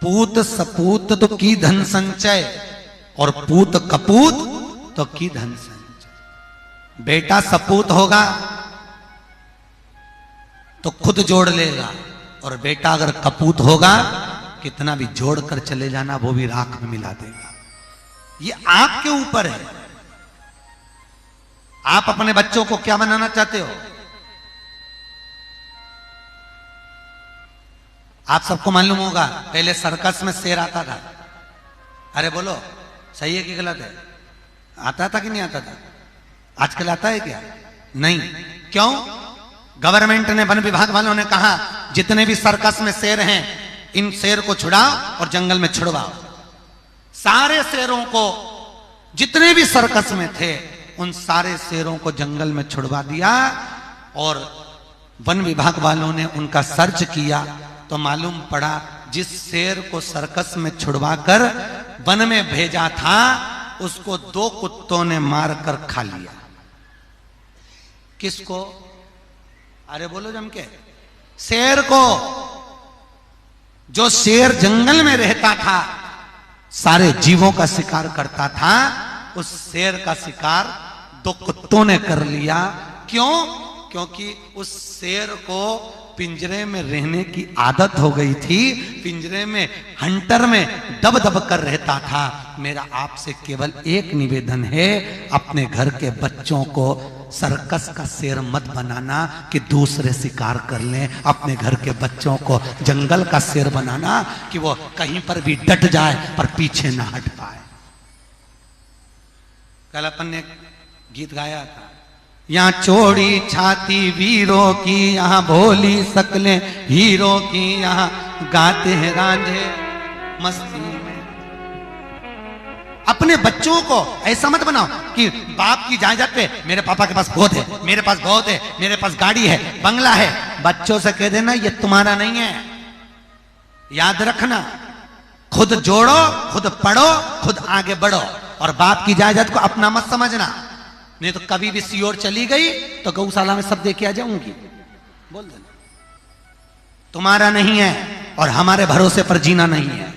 पूत सपूत तो की धन संचय और पूत कपूत तो की धन संचय। बेटा सपूत होगा तो खुद जोड़ लेगा, और बेटा अगर कपूत होगा कितना भी जोड़कर चले जाना वो भी राख में मिला देगा। ये आपके ऊपर है, आप अपने बच्चों को क्या बनाना चाहते हो। आप सबको मालूम होगा पहले सर्कस में शेर आता था। अरे बोलो सही है कि गलत है? आता था कि नहीं आता था? आजकल आता है क्या? नहीं। क्यों? गवर्नमेंट ने, वन विभाग वालों ने कहा जितने भी सर्कस में शेर हैं इन शेर को छुड़ाओ और जंगल में छुड़वाओ। सारे शेरों को, जितने भी सर्कस में थे उन सारे शेरों को जंगल में छुड़वा दिया। और वन विभाग वालों ने उनका सर्च किया तो मालूम पड़ा जिस शेर को सर्कस में छुड़वाकर वन में भेजा था उसको 2 कुत्तों ने मारकर खा लिया। किसको? अरे बोलो जम के। शेर को। जो शेर जंगल में रहता था, सारे जीवों का शिकार करता था, उस शेर का शिकार 2 कुत्तों ने कर लिया। क्यों? क्योंकि उस शेर को पिंजरे में रहने की आदत हो गई थी, पिंजरे में हंटर में दब दब कर रहता था। मेरा आपसे केवल एक निवेदन है, अपने घर के बच्चों को सर्कस का शेर मत बनाना कि दूसरे शिकार कर लें। अपने घर के बच्चों को जंगल का शेर बनाना कि वो कहीं पर भी डट जाए पर पीछे ना हट पाए। कल अपन ने गीत गाया था, यहाँ चौड़ी छाती वीरों की, यहाँ भोली शक्लें हीरो की, यहाँ गाते हैं रांझे मस्ती में। अपने बच्चों को ऐसा मत बनाओ कि बाप की जायदाद पे मेरे पापा के पास बहुत है, मेरे पास बहुत है, मेरे पास गाड़ी है, बंगला है। बच्चों से कह देना ये तुम्हारा नहीं है। याद रखना, खुद जोड़ो, खुद पढ़ो, खुद आगे बढ़ो, और बाप की जायदाद को अपना मत समझना। नहीं तो कभी भी सियोर चली गई तो गौशाला में सब देके आ जाऊंगी, बोल देना। तुम्हारा नहीं है और हमारे भरोसे पर जीना नहीं है।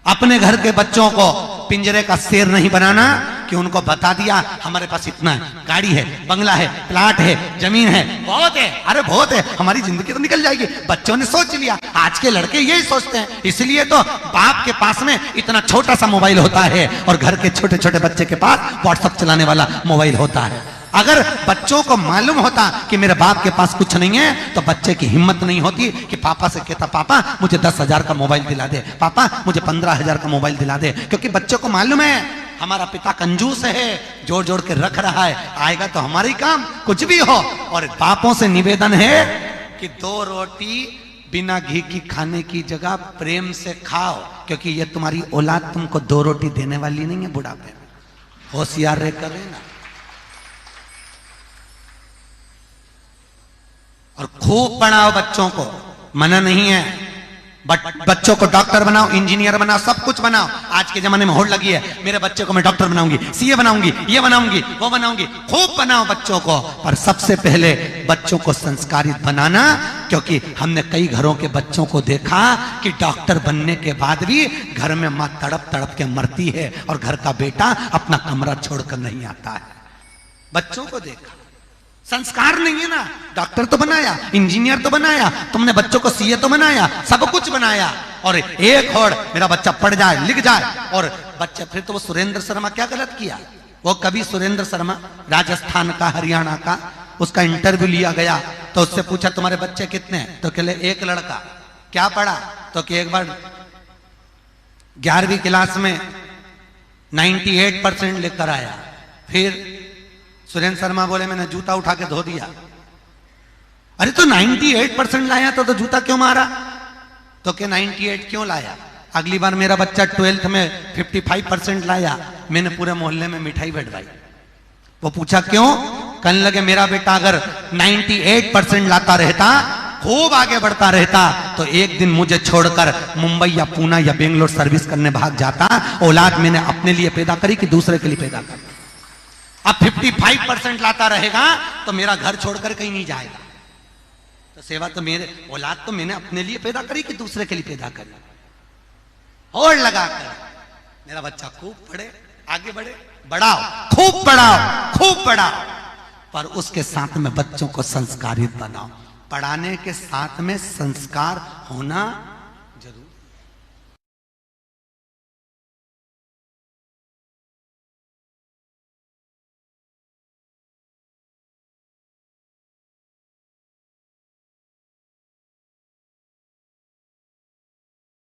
अपने घर के बच्चों को पिंजरे का शेर नहीं बनाना कि उनको बता दिया हमारे पास इतना है, गाड़ी है, बंगला है, प्लाट है, जमीन है, बहुत है, अरे बहुत है, हमारी जिंदगी तो निकल जाएगी। बच्चों ने सोच लिया, आज के लड़के यही सोचते हैं, इसलिए तो बाप के पास में इतना छोटा सा मोबाइल होता है और घर के छोटे छोटे बच्चे के पास व्हाट्सएप चलाने वाला मोबाइल होता है। अगर बच्चों को मालूम होता कि मेरे बाप के पास कुछ नहीं है तो बच्चे की हिम्मत नहीं होती कि पापा से कहता पापा मुझे 10,000 का मोबाइल दिला दे, पापा मुझे 15,000 का मोबाइल दिला दे। क्योंकि बच्चों को मालूम है हमारा पिता कंजूस है, जोड़ जोड़ के रख रहा है, आएगा तो हमारा ही काम, कुछ भी हो। और बापों से निवेदन है कि 2 रोटी बिना घी की खाने की जगह प्रेम से खाओ, क्योंकि ये तुम्हारी औलाद तुमको 2 रोटी देने वाली नहीं है बुढ़ापे में। होशियार रह कर रहना और खूब पढ़ाओ बच्चों को, मना नहीं है। बच्चों को डॉक्टर बनाओ, इंजीनियर बनाओ, सब कुछ बनाओ। आज के जमाने में होड़ लगी है, मेरे बच्चे को मैं डॉक्टर बनाऊंगी, सीए बनाऊंगी, ये बनाऊंगी, वो बनाऊंगी। खूब बनाओ बच्चों को, पर सबसे पहले बच्चों को संस्कारित बनाना। क्योंकि हमने कई घरों के बच्चों को देखा कि डॉक्टर बनने के बाद भी घर में मां तड़प तड़प के मरती है और घर का बेटा अपना कमरा छोड़कर नहीं आता है। बच्चों को देखा, संस्कार नहीं है ना। डॉक्टर तो बनाया, इंजीनियर तो बनाया, तुमने बच्चों को सीए तो बनाया, सब कुछ बनाया, और एक होड़ मेरा बच्चा पढ़ जाए, लिख जाए। और बच्चा फिर तो वो सुरेंद्र शर्मा क्या गलत किया? वो कभी सुरेंद्र शर्मा राजस्थान का, हरियाणा का, उसका इंटरव्यू लिया गया तो उससे पूछा तुम्हारे बच्चे कितने हैं? तो कहले 1 लड़का। क्या पढ़ा? तो कि एक बार 11वीं क्लास में 98% लेकर आया। फिर सुरेंद्र शर्मा बोले मैंने जूता उठा के धो दिया। अरे तो 98% लाया तो जूता क्यों मारा? तो क्या 98 क्यों लाया? अगली बार मेरा बच्चा 12th में 55% लाया, मैंने पूरे मोहल्ले में मिठाई बंटवाई। वो पूछा क्यों? कहने लगे मेरा बेटा अगर 98% लाता रहता, खूब आगे बढ़ता रहता, तो एक दिन मुझे छोड़कर मुंबई या पूना या बेंगलोर सर्विस करने भाग जाता। औलाद मैंने अपने लिए पैदा करी कि दूसरे के लिए पैदा करी? अब 55% लाता रहेगा तो मेरा घर छोड़कर कहीं नहीं जाएगा। तो सेवा तो मेरे, औलाद तो मैंने अपने लिए पैदा करी कि दूसरे के लिए पैदा करी? होड़ लगाकर मेरा बच्चा खूब पढ़े, आगे बढ़े, बढ़ाओ, खूब बढ़ाओ, खूब बढ़ाओ, पर उसके साथ में बच्चों को संस्कारित बनाओ। पढ़ाने के साथ में संस्कार होना जरूर।